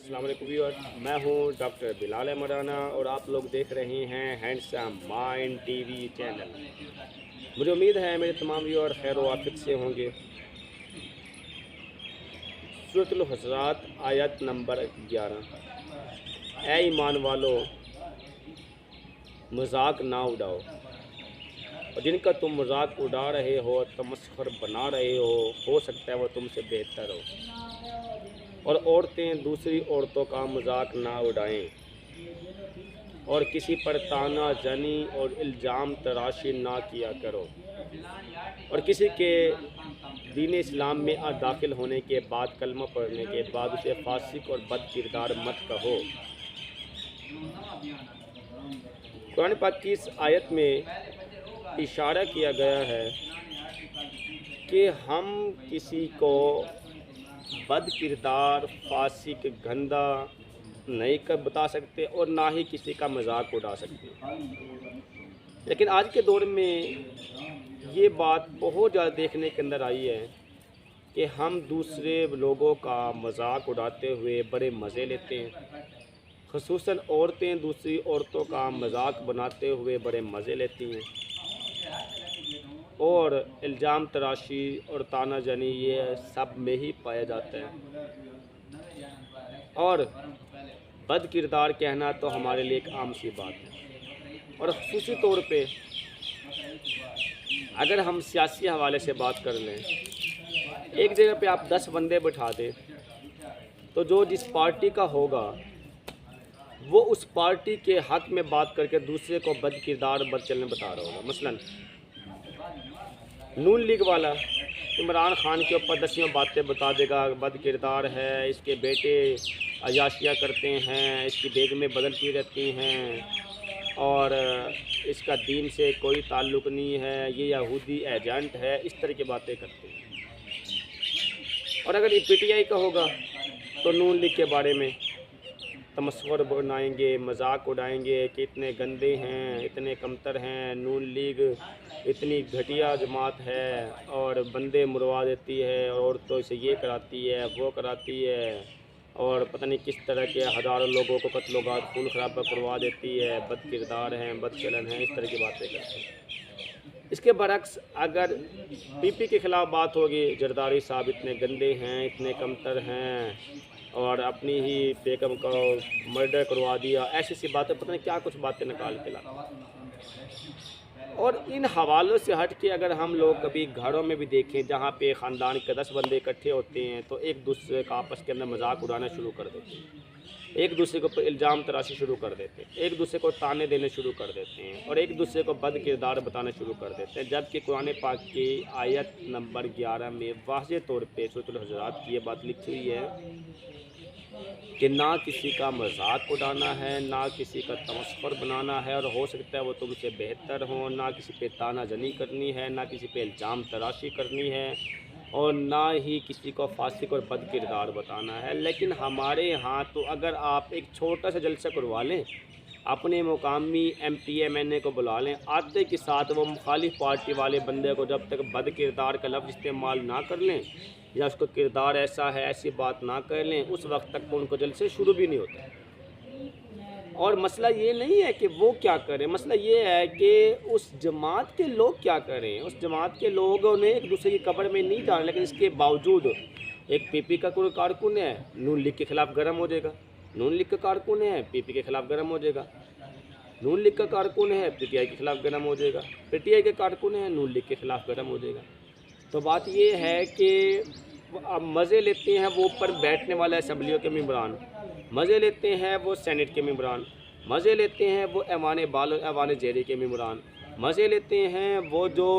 अस्सलाम वालेकुम व्यूअर्स, मैं हूं डॉक्टर बिलाल मराना और आप लोग देख रहे हैं हैंडसम माइंड टीवी चैनल। मुझे उम्मीद है मेरे तमाम व्यूअर खैर वाफिक से होंगे। सूरतुल हुजरात आयत नंबर 11। ऐ ईमान वालों, मजाक ना उड़ाओ, और जिनका तुम मजाक उड़ा रहे हो, तमस्खुर बना रहे हो सकता है वो तुमसे बेहतर हो। और औरतें दूसरी औरतों का मजाक ना उड़ाएं, और किसी पर ताना जनी और इल्ज़ाम तराशी ना किया करो, और किसी के दीन इस्लाम में दाखिल होने के बाद, कलमा पढ़ने के बाद उसे फासिक और बद किरदार मत कहो। कुरान पाक की इस आयत में इशारा किया गया है कि हम किसी को बद किरदार, फासिक, गंदा नहीं कर बता सकते और ना ही किसी का मजाक उड़ा सकते। लेकिन आज के दौर में ये बात बहुत ज़्यादा देखने के अंदर आई है कि हम दूसरे लोगों का मजाक उड़ाते हुए बड़े मज़े लेते हैं। ख़ुसूसन औरतें दूसरी औरतों का मजाक बनाते हुए बड़े मज़े लेती हैं, और इल्ज़ाम तराशी और ताना जनी ये सब में ही पाया जाता है। और बद किरदार कहना तो हमारे लिए एक आम सी बात है। और ख़ुसूसी तौर पे अगर हम सियासी हवाले से बात कर लें, एक जगह पे आप 10 बंदे बिठा दें तो जो जिस पार्टी का होगा वो उस पार्टी के हक़ में बात करके दूसरे को बद किरदार, बद चलन बता रहा होगा। मसलन नून लीग वाला इमरान खान के ऊपर 10 बातें बता देगा, बद किरदार है, इसके बेटे अयाशियाँ करते हैं, इसकी बेगमें बदलती रहती हैं, और इसका दीन से कोई ताल्लुक़ नहीं है, ये यहूदी एजेंट है, इस तरह की बातें करते हैं। और अगर ये पीटीआई का होगा तो नून लीग के बारे में तमस्खुर बनाएंगे, मजाक उड़ाएंगे कि इतने गंदे हैं, इतने कमतर हैं, नून लीग इतनी घटिया जमात है और बंदे मुरवा देती है, और औरतों से ये कराती है, वो कराती है, और पता नहीं किस तरह के हज़ारों लोगों को कत्लोगात, खून खराबा करवा देती है, बद किरदार हैं, बद चलन हैं, इस तरह की बातें करते हैं। इसके बरक्स अगर पीपी के ख़िलाफ़ बात होगी, जरदारी साहब इतने गंदे हैं, इतने कमतर हैं, और अपनी ही बेगम का मर्डर करवा दिया, ऐसी सी बातें, पता नहीं क्या कुछ बातें निकाल के ला। और इन हवालों से हट के अगर हम लोग कभी घरों में भी देखें जहाँ पे ख़ानदान के 10 बंदे इकट्ठे होते हैं तो एक दूसरे का आपस के अंदर मजाक उड़ाना शुरू कर देते हैं, एक दूसरे के ऊपर इल्ज़ाम तराशी शुरू कर देते हैं, एक दूसरे को ताने देने शुरू कर देते हैं, और एक दूसरे को बद किरदार बताना शुरू कर देते हैं। जबकि कुरान पाक की आयत नंबर 11 में वाज़ेह तौर पे सूरतुल हुजरात की ये बात लिखी हुई है कि ना किसी का मजाक उड़ाना है, ना किसी का तमस्खुर बनाना है, और हो सकता है वो तुमसे बेहतर हो, ना किसी पे ताना जनी करनी है, ना किसी पे इल्ज़ाम तराशी करनी है, और ना ही किसी को फासिक और बद किरदार बताना है। लेकिन हमारे यहाँ तो अगर आप एक छोटा सा जलसा करवा लें, अपने मुकामी MP MNA को बुला लें, आते के साथ वो मुखालिफ पार्टी वाले बंदे को जब तक बद किरदार का लफ्ज़ इस्तेमाल ना कर लें या उसको किरदार ऐसा है ऐसी बात ना कर लें, उस वक्त तक तो उनको जलसे शुरू भी नहीं होते। और मसला ये नहीं है कि वो क्या करें, मसला ये है कि उस जमात के लोग क्या करें। उस जमात के लोगों ने एक दूसरे की कब्र में नहीं जाना, लेकिन इसके बावजूद एक PP का कोई कारकुन है, नून लीग के ख़िलाफ़ गर्म हो जाएगा, नून लीग का कारकुन है, PP के ख़िलाफ़ गर्म हो जाएगा, नून लीग का कारकुन है, PTI के ख़िलाफ़ गर्म हो जाएगा, PTI के कारकुन है, नून लीग के ख़िलाफ़ गर्म हो जाएगा। तो बात ये है कि अब मज़े लेते हैं वो ऊपर बैठने वाले असम्बलियों के मेंबरान, मज़े लेते हैं वो सेनेट के मेंबरान, मज़े लेते हैं वो ऐवान ज़ेरी के मेंबरान, मज़े लेते हैं वो जो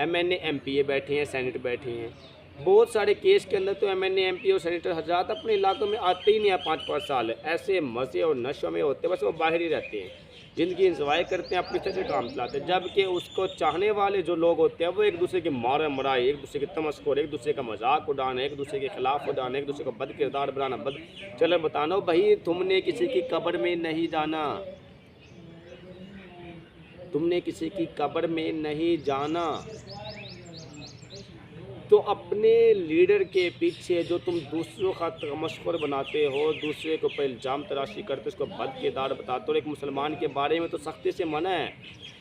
MNA MPA बैठे हैं, सेनेट बैठे हैं। बहुत सारे केस के अंदर तो MNA MP और सेनेटर हज़रात अपने इलाकों में आते ही नहीं है 5-5 साल, ऐसे मज़े और नशों में होते, बस वो बाहर ही रहते हैं, ज़िंदगी इंजॉय करते हैं, अपनी तरह से काम चलाते हैं। जबकि उसको चाहने वाले जो लोग होते हैं वो एक दूसरे की मारा मराई, एक दूसरे की तमस्खुर, एक दूसरे का मजाक उड़ाना, एक दूसरे के ख़िलाफ़ उड़ाना, एक दूसरे को बद किरदार बनाना, बद चलन बताना। भाई तुमने किसी की कब्र में नहीं जाना, तुमने किसी की कब्र में नहीं जाना। तो अपने लीडर के पीछे जो तुम दूसरों का तमस्खुर बनाते हो, दूसरे के ऊपर इल्ज़ाम तराशी करते हो, उसको बद किरदार बताते हो। और एक मुसलमान के बारे में तो सख्ती से मना है।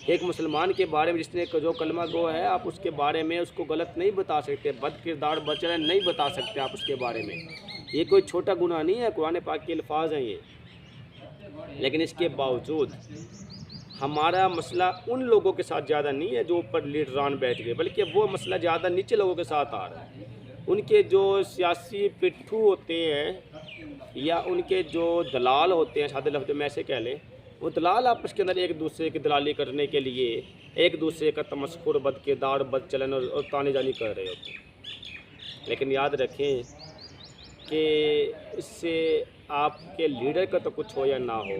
एक मुसलमान के बारे में जिसने जो कलमा गो है, आप उसके बारे में उसको गलत नहीं बता सकते, बद किरदार बचन नहीं बता सकते आप उसके बारे में। ये कोई छोटा गुनाह नहीं है, कुरान पाक के अल्फाज हैं ये। लेकिन इसके बावजूद हमारा मसला उन लोगों के साथ ज़्यादा नहीं है जो ऊपर लीडरान बैठ गए, बल्कि वो मसला ज़्यादा नीचे लोगों के साथ आ रहा है। उनके जो सियासी पिट्ठू होते हैं या उनके जो दलाल होते हैं, सादे लफ्ज़ में ऐसे कह लें, वो दलाल आपस के अंदर एक दूसरे की दलाली करने के लिए एक दूसरे का तमस्खुर, बद किरदार, बद चलन और ताने जानी कर रहे होते हैं। लेकिन याद रखें कि इससे आपके लीडर का तो कुछ हो या ना हो,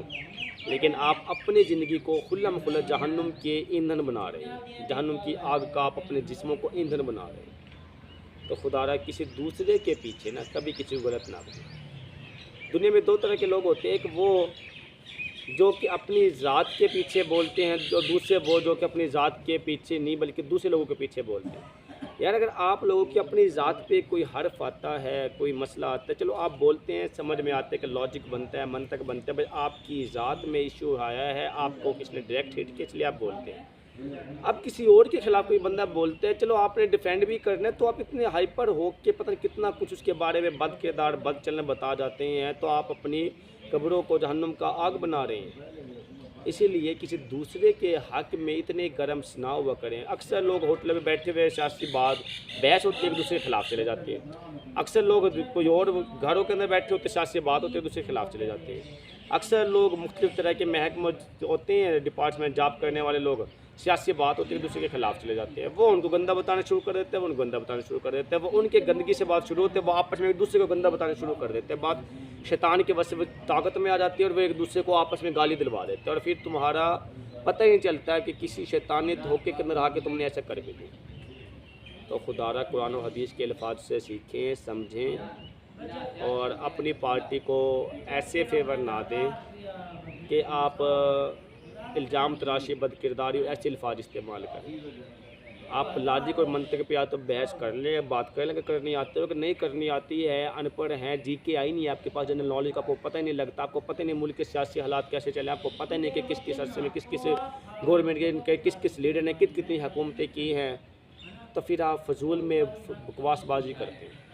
लेकिन आप अपनी ज़िंदगी को खुल्लम खुल्ला जहन्नुम के ईंधन बना रहे हैं। जहन्नुम की आग का आप अपने जिस्मों को ईंधन बना रहे हैं। तो खुदारा किसी दूसरे के पीछे ना कभी किसी को गलत ना बने। दुनिया में दो तरह के लोग होते हैं, एक वो जो कि अपनी ज़ात के पीछे बोलते हैं, जो दूसरे वो जो कि अपनी ज़ात के पीछे नहीं बल्कि दूसरे लोगों के पीछे बोलते हैं। यार अगर आप लोगों की अपनी ज़ात पे कोई हर्फ आता है, कोई मसला आता है, चलो आप बोलते हैं, समझ में आते हैं कि लॉजिक बनता है, मंतक बनता है, भाई आपकी ज़ात में इशू आया है, आपको किसने डायरेक्ट हिट किया इसलिए आप बोलते हैं। अब किसी और के ख़िलाफ़ कोई बंदा बोलते हैं, चलो आपने डिफेंड भी करना है, तो आप इतने हाइपर हो के पता नहीं कितना कुछ उसके बारे में बद किरदार, बद चलन बता जाते हैं, तो आप अपनी कब्रों को जहन्नुम का आग बना रहे हैं। इसीलिए किसी दूसरे के हक़ में इतने गर्म ना हुआ करें। अक्सर लोग होटल में बैठे हुए सियासी बात बहस होती है, एक दूसरे के खिलाफ चले जाते हैं। अक्सर लोग कोई और घरों के अंदर बैठे होते सियासी बात होती है, दूसरे के खिलाफ चले जाते हैं। अक्सर लोग मुख्तलिफ़ तरह के महकमे होते हैं, डिपार्टमेंट जॉब करने वाले लोग, सियासी बात होती है, दूसरे के खिलाफ चले जाते हैं। वो उनको गंदा बताना शुरू कर देते हैं, वो उनको गंदा बताना शुरू कर देते हैं। वो उनके गंदगी से बात शुरू होती है, वो आपस में एक दूसरे को गंदा बताना शुरू कर देते हैं। बात शैतान के वश से ताकत में आ जाती है और वो एक दूसरे को आपस में गाली दिलवा देते हैं, और फिर तुम्हारा पता ही नहीं चलता है कि किसी शैतानी धोखे के अंदर आके तुमने ऐसा कर भी दिया। तो खुदारा कुरान और हदीस के अल्फाज से सीखें, समझें और अपनी पार्टी को ऐसे फेवर ना दें कि आप इल्ज़ाम तराशी, बद किरदारी और ऐसे अल्फाज इस्तेमाल करें। आप लॉजिक और मंतक पे या तो बहस कर लें, बात कर लें अगर करनी आती है। अगर नहीं करनी आती है, अनपढ़ हैं, जीके आई नहीं है आपके पास जनरल नॉलेज का, आपको पता ही नहीं लगता, आपको पता ही नहीं मुल्क के सियासी हालात कैसे चले, आपको पता ही नहीं कि किस किस अरसे में किस किस गवर्नमेंट के किस किस लीडर ने कितनी हुकूमतें की हैं, तो फिर आप फजूल में बकवासबाजी करते हैं।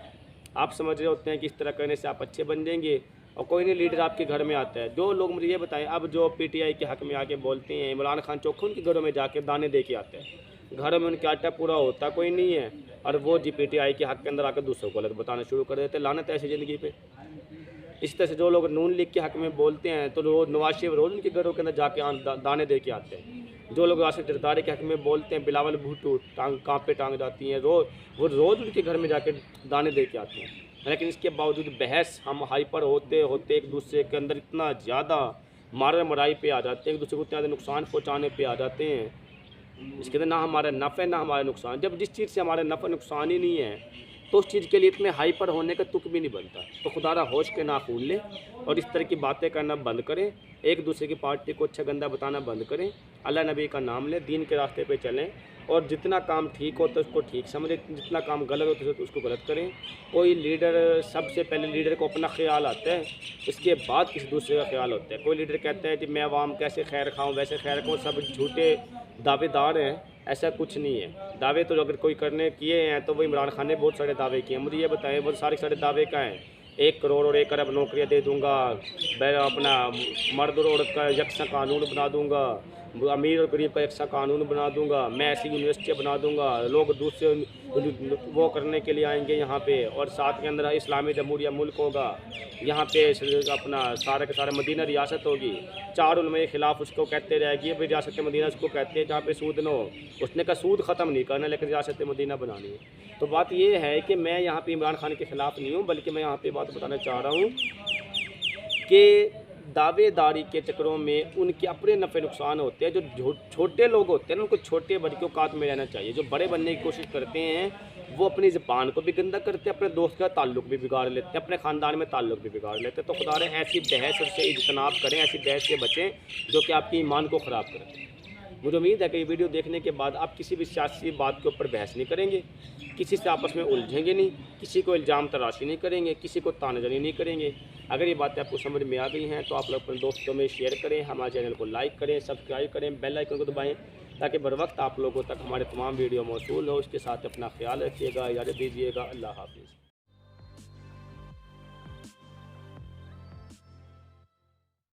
आप समझ रहे होते हैं कि इस तरह करने से आप अच्छे बन जाएंगे, और कोई नहीं लीडर आपके घर में आता है। जो लोग मुझे ये बताएं, अब जो पीटीआई के हक़ में आके बोलते हैं, इमरान खान चौखा उनके घरों में जाके दाने दे के आते हैं, घरों में उनके आटा पूरा होता कोई नहीं है, और वो जी पीटीआई के हक़ के अंदर आकर दूसरों को गलत बताना शुरू कर देते हैं। लानत है ऐसी ज़िंदगी पे। इस तरह से जो लोग नून लीग के हक़ में बोलते हैं, तो रोज़ नवाज शरीफ रोज़ उनके घरों के अंदर जाके दाने दे के आते हैं। जो लोग राशिद जरदारी के हक़ में बोलते हैं, बिलावल भुट्टो काँप पे टांग जाती हैं, वो रोज़ उनके घर में जाके दाने दे के आते हैं। लेकिन इसके बावजूद बहस हम हाइपर होते होते एक दूसरे के अंदर इतना ज़्यादा मारा मराई पे आ जाते हैं, एक दूसरे को इतना ज़्यादा नुकसान पहुँचाने पे आ जाते हैं, इसके अंदर ना हमारा नफ़ा है ना हमारा नुकसान। जब जिस चीज़ से हमारा नफ़ा नुकसान ही नहीं है, तो उस चीज़ के लिए इतने हाइपर होने का तुक भी नहीं बनता। तो खुदारा होश के नाखून लें और इस तरह की बातें करना बंद करें, एक दूसरे की पार्टी को अच्छा गंदा बताना बंद करें, अल्लाह नबी का नाम लें, दीन के रास्ते पे चलें, और जितना काम ठीक होता है उसको ठीक समझें, जितना काम गलत होता है तो उसको गलत करें। कोई लीडर, सबसे पहले लीडर को अपना ख्याल आता है, इसके बाद किसी दूसरे का ख्याल होता है। कोई लीडर कहता है कि मैं आवाम कैसे खैर खाऊँ, वैसे खैर खाऊँ, सब झूठे दावेदार हैं। ऐसा कुछ नहीं है। दावे तो अगर कोई करने किए हैं तो वो इमरान खान ने बहुत सारे दावे किए हैं। मुझे ये बताएं, वो सारे दावे का हैं। 1 करोड़ और 1 अरब नौकरियाँ दे दूँगा, मैं अपना मर्द और औरत का यकसा कानून बना दूँगा, अमीर और गरीब का यकसा कानून बना दूँगा, मैं ऐसी यूनिवर्सिटियाँ बना दूँगा, लोग दूसरे वो करने के लिए आएंगे यहाँ पे, और साथ के अंदर इस्लामी जमहूरिया मुल्क होगा, यहाँ पे अपना सारे के सारे मदीना रियासत होगी। 4 उलमे खिलाफ उसको कहते रहेगी, भाई रियासत मदीना उसको कहते हैं जहाँ पे सूद न हो। उसने कहा सूद ख़त्म नहीं करना, लेकिन रियासत मदीना बनानी है। तो बात ये है कि मैं यहाँ पे इमरान खान के ख़िलाफ़ नहीं हूँ, बल्कि मैं यहाँ पे बात बताना चाह रहा हूँ कि दावेदारी के चक्करों में उनके अपने नफ़े नुकसान होते हैं। जो छोटे लोग होते हैं ना, उनको छोटे बड़ी के औकात में रहना चाहिए। जो बड़े बनने की कोशिश करते हैं वो अपनी ज़बान को भी गंदा करते हैं, अपने दोस्त का ताल्लुक़ भी बिगाड़ लेते हैं, अपने ख़ानदान में ताल्लुक़ भी बिगाड़ लेते हैं। तो खुदा रहे ऐसी बहस से इज्तनाब करें, ऐसी बहस से बचें जो कि आपके ईमान को ख़राब करें। मुझे उम्मीद है कि ये वीडियो देखने के बाद आप किसी भी सियासी बात के ऊपर बहस नहीं करेंगे, किसी से आपस में उलझेंगे नहीं, किसी को इल्ज़ाम तराशी नहीं करेंगे, किसी को तानाजनी नहीं करेंगे। अगर ये बातें आपको समझ में आ गई हैं तो आप लोग अपने दोस्तों में शेयर करें, हमारे चैनल को लाइक करें, सब्सक्राइब करें, बेल आइकन को दबाएँ ताकि बर वक्त आप लोगों तक हमारे तमाम वीडियो मौसूल हो। उसके साथ अपना ख्याल रखिएगा, इजाज़त दीजिएगा। अल्लाह हाफ़िज़।